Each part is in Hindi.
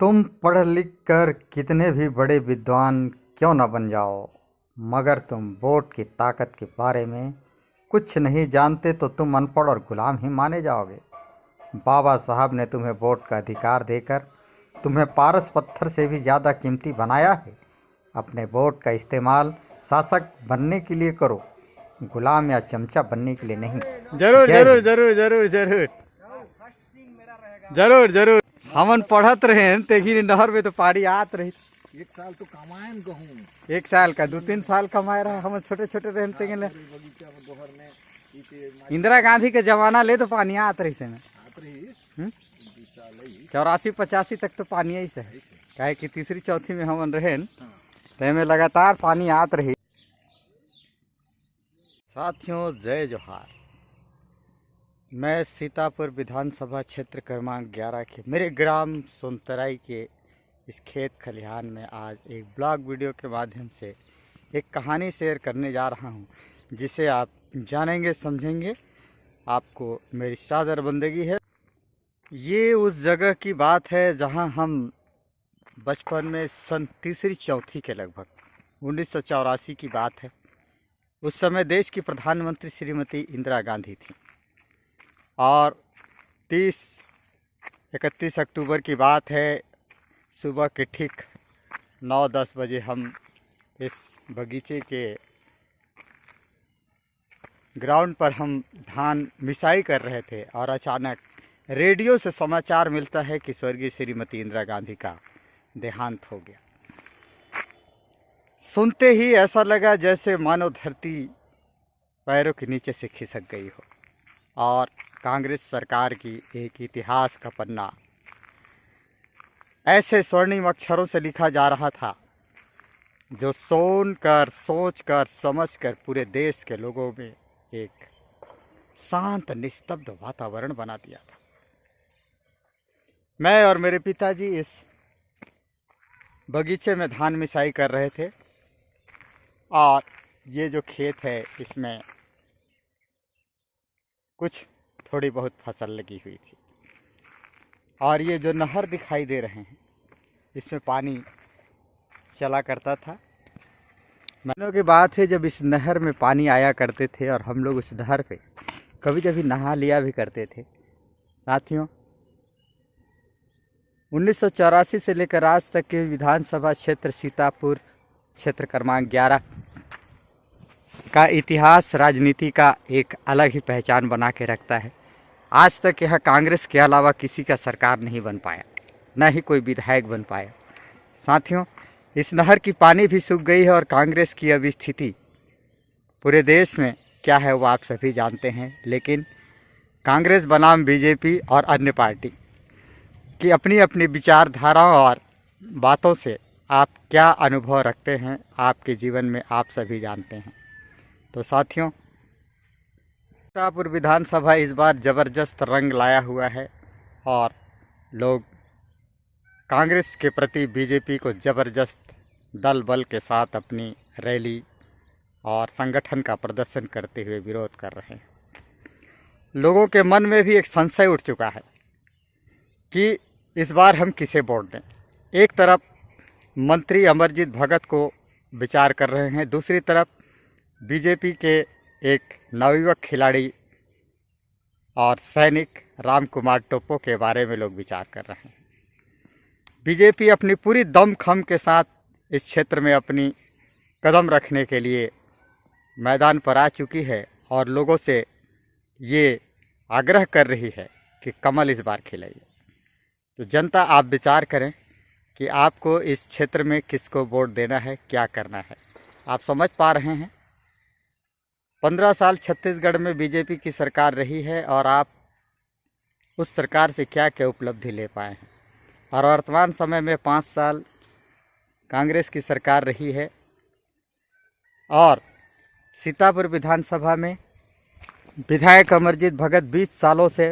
तुम पढ़ लिख कर कितने भी बड़े विद्वान क्यों न बन जाओ, मगर तुम वोट की ताकत के बारे में कुछ नहीं जानते तो तुम अनपढ़ और गुलाम ही माने जाओगे। बाबा साहब ने तुम्हें वोट का अधिकार देकर तुम्हें पारस पत्थर से भी ज़्यादा कीमती बनाया है। अपने वोट का इस्तेमाल शासक बनने के लिए करो, गुलाम या चमचा बनने के लिए नहीं। जरूर जय जरूर हिंद। जरूर जरूर जरूर जरूर जरूर हमन पढ़त रहे तेगी नहर में तो पानी आत रही। एक साल तो कमायन कहूँ 1 साल का 2-3 साल कमाए रहा। हम छोटे छोटे रहते तेगे बगीचा में दोहर में इंदिरा गांधी के जमाना ले तो पानी आत रही से आत रहीस 20 साल ही 84-85 तक तो पानी ऐसे है। काहे कि तीसरी चौथी में हमन रहे तो में लगातार पानी आत रही। साथियों जय जोहार। मैं सीतापुर विधानसभा क्षेत्र क्रमांक 11 के मेरे ग्राम सोनतराई के इस खेत खलिहान में आज एक ब्लॉग वीडियो के माध्यम से एक कहानी शेयर करने जा रहा हूं, जिसे आप जानेंगे समझेंगे। आपको मेरी सादर बंदगी है। ये उस जगह की बात है जहां हम बचपन में सन तीसरी चौथी के लगभग 1984 की बात है। उस समय देश की प्रधानमंत्री श्रीमती इंदिरा गांधी थी और 30-31 अक्टूबर की बात है। सुबह के ठीक 9-10 बजे हम इस बगीचे के ग्राउंड पर हम धान मिसाई कर रहे थे और अचानक रेडियो से समाचार मिलता है कि स्वर्गीय श्रीमती इंदिरा गांधी का देहांत हो गया। सुनते ही ऐसा लगा जैसे मानो धरती पैरों के नीचे से खिसक गई हो और कांग्रेस सरकार की एक इतिहास का पन्ना ऐसे स्वर्णिम अक्षरों से लिखा जा रहा था जो सुनकर सोचकर समझकर पूरे देश के लोगों में एक शांत निस्तब्ध वातावरण बना दिया था। मैं और मेरे पिताजी इस बगीचे में धान मिसाई कर रहे थे और ये जो खेत है इसमें कुछ थोड़ी बहुत फसल लगी हुई थी और ये जो नहर दिखाई दे रहे हैं इसमें पानी चला करता था। महीनों की बात है जब इस नहर में पानी आया करते थे और हम लोग उस नहर पे कभी कभी नहा लिया भी करते थे। साथियों 1984 से लेकर आज तक के विधानसभा क्षेत्र सीतापुर क्षेत्र क्रमांक 11 का इतिहास राजनीति का एक अलग ही पहचान बना के रखता है। आज तक यह कांग्रेस के अलावा किसी का सरकार नहीं बन पाया, न ही कोई विधायक बन पाया। साथियों इस नहर की पानी भी सूख गई है और कांग्रेस की अब स्थिति पूरे देश में क्या है वो आप सभी जानते हैं। लेकिन कांग्रेस बनाम बीजेपी और अन्य पार्टी की अपनी अपनी विचारधाराओं और बातों से आप क्या अनुभव रखते हैं आपके जीवन में आप सभी जानते हैं। तो साथियों सीतापुर विधानसभा इस बार ज़बरदस्त रंग लाया हुआ है और लोग कांग्रेस के प्रति बीजेपी को ज़बरदस्त दल बल के साथ अपनी रैली और संगठन का प्रदर्शन करते हुए विरोध कर रहे हैं। लोगों के मन में भी एक संशय उठ चुका है कि इस बार हम किसे वोट दें। एक तरफ मंत्री अमरजीत भगत को विचार कर रहे हैं, दूसरी तरफ बीजेपी के एक नवयुवक खिलाड़ी और सैनिक राम कुमार टोप्पो के बारे में लोग विचार कर रहे हैं। बीजेपी अपनी पूरी दमखम के साथ इस क्षेत्र में अपनी कदम रखने के लिए मैदान पर आ चुकी है और लोगों से ये आग्रह कर रही है कि कमल इस बार खिलाइए। तो जनता आप विचार करें कि आपको इस क्षेत्र में किसको वोट देना है, क्या करना है। आप समझ पा रहे हैं 15 साल छत्तीसगढ़ में बीजेपी की सरकार रही है और आप उस सरकार से क्या क्या उपलब्धि ले पाए हैं। और वर्तमान समय में 5 साल कांग्रेस की सरकार रही है और सीतापुर विधानसभा में विधायक अमरजीत भगत 20 सालों से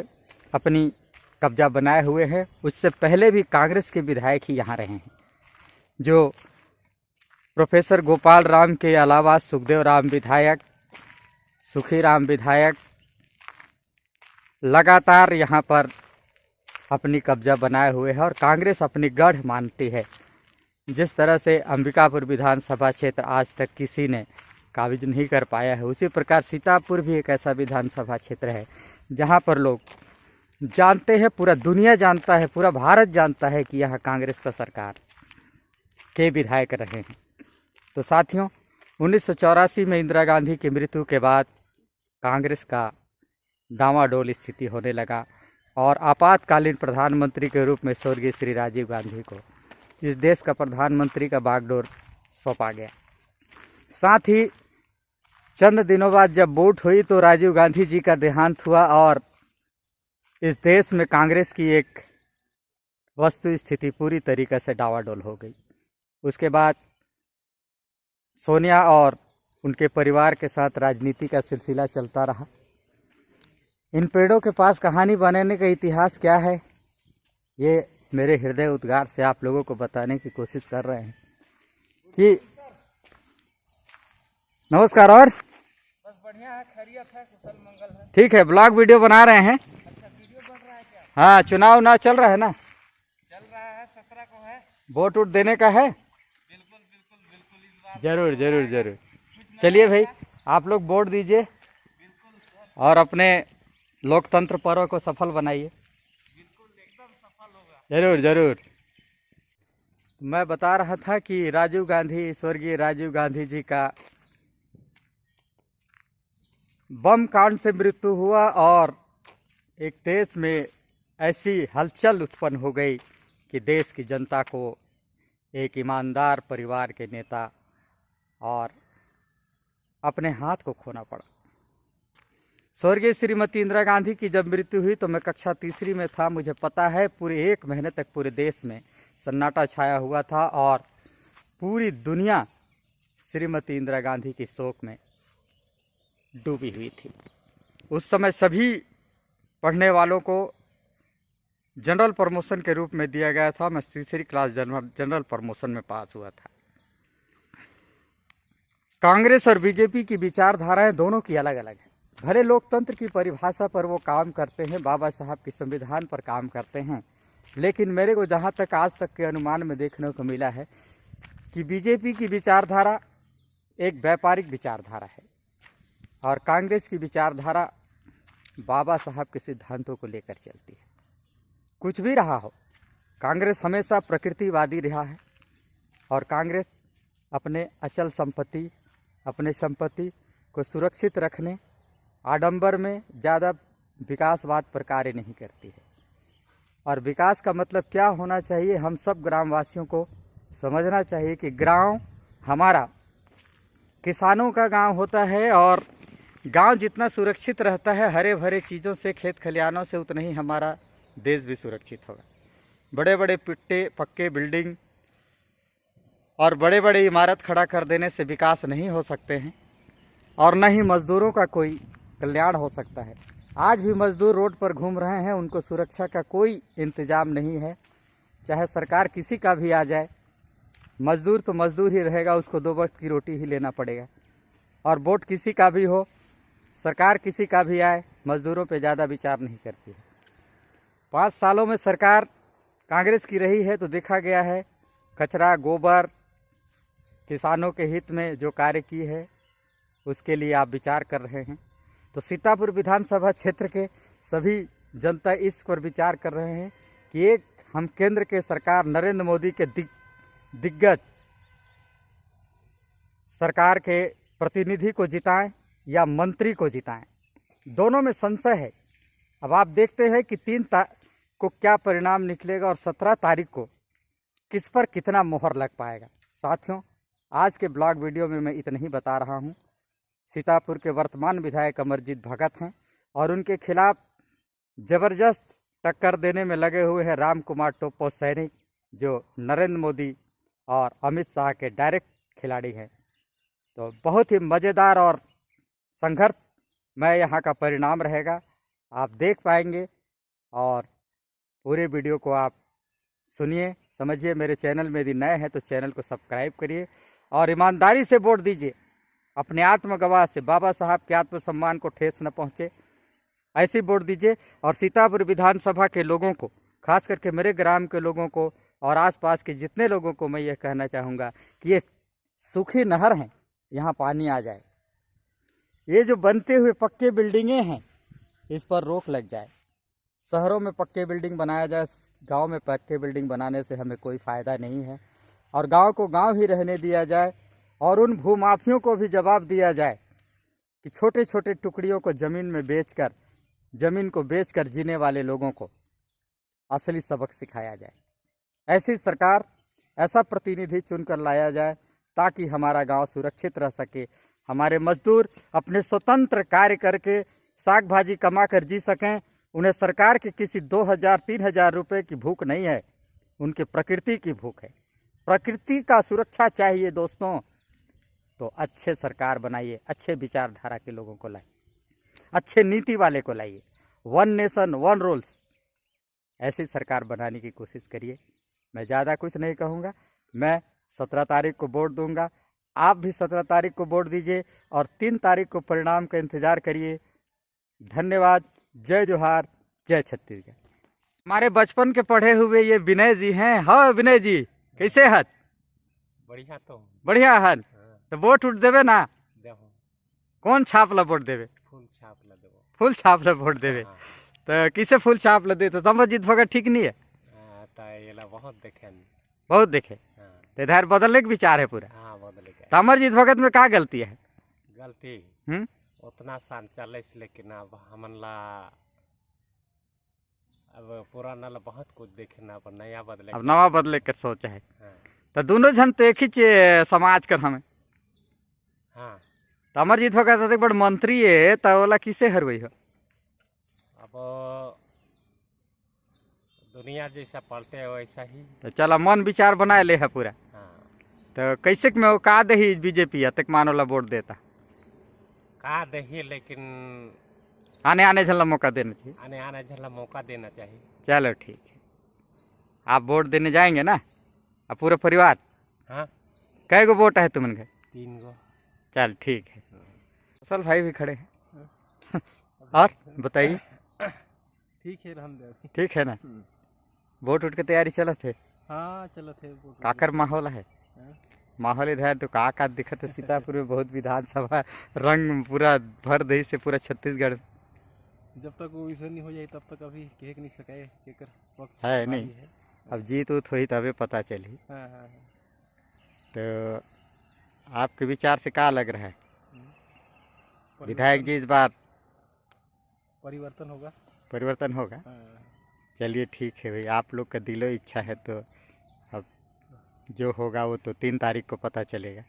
अपनी कब्जा बनाए हुए हैं। उससे पहले भी कांग्रेस के विधायक ही यहाँ रहे हैं, जो प्रोफेसर गोपाल राम के अलावा सुखदेव राम विधायक, सुखी राम विधायक लगातार यहाँ पर अपनी कब्जा बनाए हुए है और कांग्रेस अपनी गढ़ मानती है। जिस तरह से अंबिकापुर विधानसभा क्षेत्र आज तक किसी ने काबिज नहीं कर पाया है, उसी प्रकार सीतापुर भी एक ऐसा विधानसभा क्षेत्र है जहां पर लोग जानते हैं, पूरा दुनिया जानता है, पूरा भारत जानता है कि यहाँ कांग्रेस का सरकार के विधायक रहे हैं। तो साथियों, 1984 में इंदिरा गांधी की मृत्यु के बाद कांग्रेस का डामाडोल स्थिति होने लगा और आपातकालीन प्रधानमंत्री के रूप में स्वर्गीय श्री राजीव गांधी को इस देश का प्रधानमंत्री का बागडोर सौंपा गया। साथ ही चंद दिनों बाद जब वोट हुई तो राजीव गांधी जी का देहांत हुआ और इस देश में कांग्रेस की एक वस्तु स्थिति पूरी तरीके से डावाडोल हो गई। उसके बाद सोनिया और उनके परिवार के साथ राजनीति का सिलसिला चलता रहा। इन पेड़ों के पास कहानी बनाने का इतिहास क्या है, ये मेरे हृदय उद्गार से आप लोगों को बताने की कोशिश कर रहे हैं कि नमस्कार। और बस बढ़िया है, खैरियत है, कुशल मंगल है। ठीक है, ब्लॉग वीडियो बना रहे हैं। अच्छा, वीडियो बन रहा है क्या? हाँ, चुनाव ना चल रहा है ना, चल रहा है, 17 को है। वोट वोट देने का है। बिल्कुल बिल्कुल बिल्कुल, इस बार जरूर जरूर जरूर। चलिए भाई, आप लोग वोट दीजिए और अपने लोकतंत्र पर्व को सफल बनाइए। बिल्कुल एकदम सफल होगा। जरूर जरूर। मैं बता रहा था कि राजीव गांधी, स्वर्गीय राजीव गांधी जी का बम कांड से मृत्यु हुआ और एक देश में ऐसी हलचल उत्पन्न हो गई कि देश की जनता को एक ईमानदार परिवार के नेता और अपने हाथ को खोना पड़ा। स्वर्गीय श्रीमती इंदिरा गांधी की जब मृत्यु हुई तो मैं कक्षा तीसरी में था। मुझे पता है पूरे 1 महीने तक पूरे देश में सन्नाटा छाया हुआ था और पूरी दुनिया श्रीमती इंदिरा गांधी की शोक में डूबी हुई थी। उस समय सभी पढ़ने वालों को जनरल प्रमोशन के रूप में दिया गया था। मैं तीसरी क्लास जनरल प्रमोशन में पास हुआ था। कांग्रेस और बीजेपी की विचारधाराएं दोनों की अलग अलग है। भले लोकतंत्र की परिभाषा पर वो काम करते हैं, बाबा साहब के संविधान पर काम करते हैं, लेकिन मेरे को जहाँ तक आज तक के अनुमान में देखने को मिला है कि बीजेपी की विचारधारा एक व्यापारिक विचारधारा है और कांग्रेस की विचारधारा बाबा साहब के सिद्धांतों को लेकर चलती है। कुछ भी रहा हो, कांग्रेस हमेशा प्रकृतिवादी रहा है और कांग्रेस अपने अचल संपत्ति, अपने संपत्ति को सुरक्षित रखने, आडंबर में ज़्यादा विकासवाद पर कार्य नहीं करती है। और विकास का मतलब क्या होना चाहिए, हम सब ग्रामवासियों को समझना चाहिए कि गांव हमारा किसानों का गांव होता है और गांव जितना सुरक्षित रहता है हरे भरे चीज़ों से, खेत खलिहानों से, उतना ही हमारा देश भी सुरक्षित होगा। बड़े बड़े पिट्टे पक्के बिल्डिंग और बड़े बड़े इमारत खड़ा कर देने से विकास नहीं हो सकते हैं और न ही मज़दूरों का कोई कल्याण हो सकता है। आज भी मज़दूर रोड पर घूम रहे हैं, उनको सुरक्षा का कोई इंतज़ाम नहीं है। चाहे सरकार किसी का भी आ जाए, मज़दूर तो मज़दूर ही रहेगा, उसको 2 वक्त की रोटी ही लेना पड़ेगा। और वोट किसी का भी हो, सरकार किसी का भी आए, मज़दूरों पे ज़्यादा विचार नहीं करती है। 5 सालों में सरकार कांग्रेस की रही है तो देखा गया है कचरा गोबर किसानों के हित में जो कार्य की है उसके लिए आप विचार कर रहे हैं। तो सीतापुर विधानसभा क्षेत्र के सभी जनता इस पर विचार कर रहे हैं कि एक हम केंद्र के सरकार नरेंद्र मोदी के दिग्गज सरकार के प्रतिनिधि को जिताएं या मंत्री को जिताएं, दोनों में संशय है। अब आप देखते हैं कि 3 को क्या परिणाम निकलेगा और 17 तारीख को किस पर कितना मोहर लग पाएगा। साथियों, आज के ब्लॉग वीडियो में मैं इतना ही बता रहा हूं। सीतापुर के वर्तमान विधायक अमरजीत भगत हैं और उनके खिलाफ ज़बरदस्त टक्कर देने में लगे हुए हैं राम कुमार टोप्पो सैनिक, जो नरेंद्र मोदी और अमित शाह के डायरेक्ट खिलाड़ी हैं। तो बहुत ही मज़ेदार और संघर्षमय यहाँ का परिणाम रहेगा, आप देख पाएंगे। और पूरे वीडियो को आप सुनिए, समझिए। मेरे चैनल में यदि नए हैं तो चैनल को सब्सक्राइब करिए और ईमानदारी से वोट दीजिए। अपने आत्मगवाह से बाबा साहब के आत्मसम्मान को ठेस न पहुँचे, ऐसी वोट दीजिए। और सीतापुर विधानसभा के लोगों को खास करके मेरे ग्राम के लोगों को और आसपास के जितने लोगों को मैं ये कहना चाहूँगा कि ये सूखी नहर हैं, यहाँ पानी आ जाए। ये जो बनते हुए पक्के बिल्डिंगें हैं, इस पर रोक लग जाए। शहरों में पक्के बिल्डिंग बनाया जाए, गांव में पक्के बिल्डिंग बनाने से हमें कोई फ़ायदा नहीं है। और गांव को गांव ही रहने दिया जाए और उन भूमाफियों को भी जवाब दिया जाए कि छोटे छोटे टुकड़ियों को ज़मीन को बेचकर जीने वाले लोगों को असली सबक सिखाया जाए। ऐसी सरकार, ऐसा प्रतिनिधि चुनकर लाया जाए ताकि हमारा गांव सुरक्षित रह सके, हमारे मजदूर अपने स्वतंत्र कार्य करके साग भाजी कमा कर जी सकें। उन्हें सरकार के किसी 2000-3000 रुपये की भूख नहीं है, उनके प्रकृति की भूख है। प्रकृति का सुरक्षा चाहिए दोस्तों, तो अच्छे सरकार बनाइए, अच्छे विचारधारा के लोगों को लाइए, अच्छे नीति वाले को लाइए। 1 नेशन 1 रूल्स, ऐसी सरकार बनाने की कोशिश करिए। मैं ज़्यादा कुछ नहीं कहूँगा। मैं 17 तारीख को वोट दूंगा, आप भी 17 तारीख को वोट दीजिए और 3 तारीख को परिणाम का इंतज़ार करिए। धन्यवाद। जय जोहार, जय छत्तीसगढ़। हमारे बचपन के पढ़े हुए ये विनय जी हैं। हाँ विनय जी, कैसे हत? बढ़िया तो बढ़िया हन। तो वोट उठ देवे ना? देखो कौन छाप ला वोट देवे? फूल छाप ला देवो। फूल छाप ला वोट देवे। तो किसे फूल छाप ला दे? तो अमरजीत भगत ठीक नहीं है? तो ये ला बहुत देखे बहुत देखे। तो इधर बदलने का विचार है पूरा। हाँ बदल गए। तो अमरजीत भगत में क्या गलती है? गलती उतना सान चले, लेकिन अब हमन ला अब पुराना ला बहुत कुछ देखना, अब नया बदले। अब नवा बदले कर सोचा है। हाँ। तो दोनों जन तो एक ही समाज कर हमें। हाँ तो अमरजीत भगत एक बड़ मंत्री है, तो वाला किसे हरवई हो? अब दुनिया जैसा पलटे है वैसा ही। तो चला मन विचार बनाए ले है पूरा। हाँ। तो कैसे में वो का दही बीजेपी तक मानो ला वोट देता का दही, लेकिन आने झल्ला मौका देना चाहिए। आने झल्ला मौका देना चाहिए। चलो ठीक है, आप वोट देने जाएंगे ना? अब पूरा परिवार? हाँ। कै गो वोट है तुमन घर? 3 गो। चल ठीक है। फसल भाई भी खड़े हैं। और बताइए। ठीक है रामदेव। ठीक है ना? वोट उठ के तैयारी चलत है? हाँ चलत है। काकर माहौल है? माहौल इधर तो का दिखत है। सीतापुर में बहुत विधानसभा रंग पूरा भर दही से पूरा छत्तीसगढ़। जब तक वो विषय नहीं हो जाए तब तक अभी कह नहीं सके केकर वक्त है नहीं है। अब जीत उत हुई तभी पता चली। हाँ हाँ। तो आपके विचार से क्या लग रहा है? विधायक जी इस बार परिवर्तन होगा। परिवर्तन होगा? चलिए ठीक है भाई, आप लोग का दिलो इच्छा है तो अब जो होगा वो तो 3 तारीख को पता चलेगा।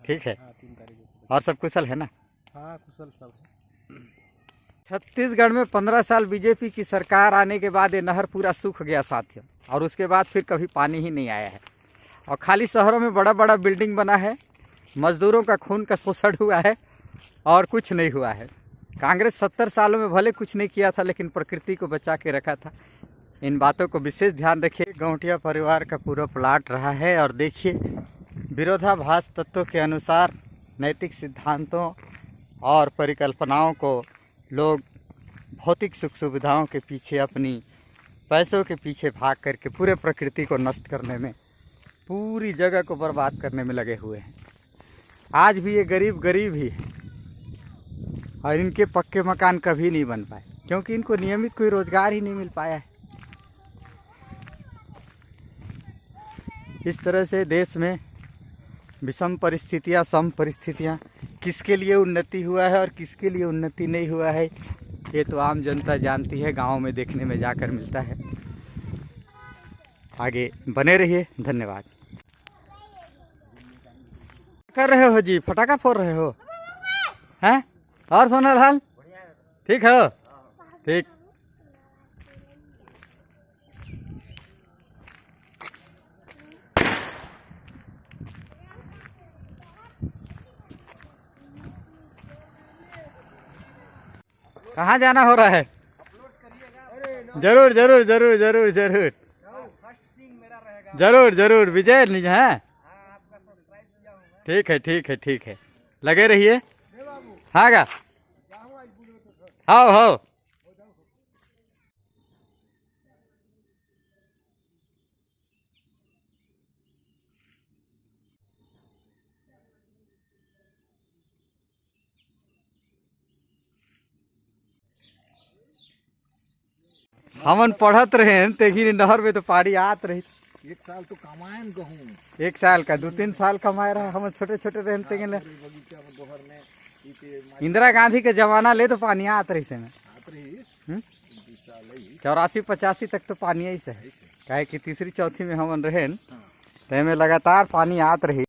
ठीक है। 3 तारीख को। और सब कुशल है ना? हाँ कुशल सब है। छत्तीसगढ़ में 15 साल बीजेपी की सरकार आने के बाद ये नहर पूरा सूख गया साथियों, और उसके बाद फिर कभी पानी ही नहीं आया है। और खाली शहरों में बड़ा बड़ा बिल्डिंग बना है, मजदूरों का खून का शोषण हुआ है और कुछ नहीं हुआ है। कांग्रेस 70 सालों में भले कुछ नहीं किया था, लेकिन प्रकृति को बचा के रखा था। इन बातों को विशेष ध्यान रखिए। गौटिया परिवार का पूरा प्लाट रहा है, और देखिए विरोधाभास तत्वों के अनुसार नैतिक सिद्धांतों और परिकल्पनाओं को लोग भौतिक सुख सुविधाओं के पीछे, अपनी पैसों के पीछे भाग करके पूरे प्रकृति को नष्ट करने में, पूरी जगह को बर्बाद करने में लगे हुए हैं। आज भी ये गरीब ही है और इनके पक्के मकान कभी नहीं बन पाए, क्योंकि इनको नियमित कोई रोजगार ही नहीं मिल पाया है। इस तरह से देश में विषम परिस्थितियाँ, सम परिस्थितियाँ, किसके लिए उन्नति हुआ है और किसके लिए उन्नति नहीं हुआ है, ये तो आम जनता जानती है, गाँव में देखने में जाकर मिलता है। आगे बने रहिए। धन्यवाद। कर रहे हो जी? फटाका फोड़ रहे हो? हैं? और सोनल हाल ठीक हो? ठीक। कहाँ जाना हो रहा है? जरूर जरूर जरूर जरूर जरूर जरूर जरूर विजय निज है। ठीक है ठीक है ठीक है, लगे रहिए। हाँ गा हाँ हो। हमन पढ़त रहे तेगी नहर में तो पानी आत रही। एक साल तो कमाए न कहूँ 1 साल का 2-3 साल कमाए रहा हम छोटे छोटे रहते गेले। बगीचा में दोहर में इंदिरा गांधी के जमाना ले तो पानी आत रही से ना। आत रहीस 20 साल है 84-85 तक तो पानी ऐसे है। काहे कि तीसरी चौथी में हमन रहे तो में लगातार पानी आत रही।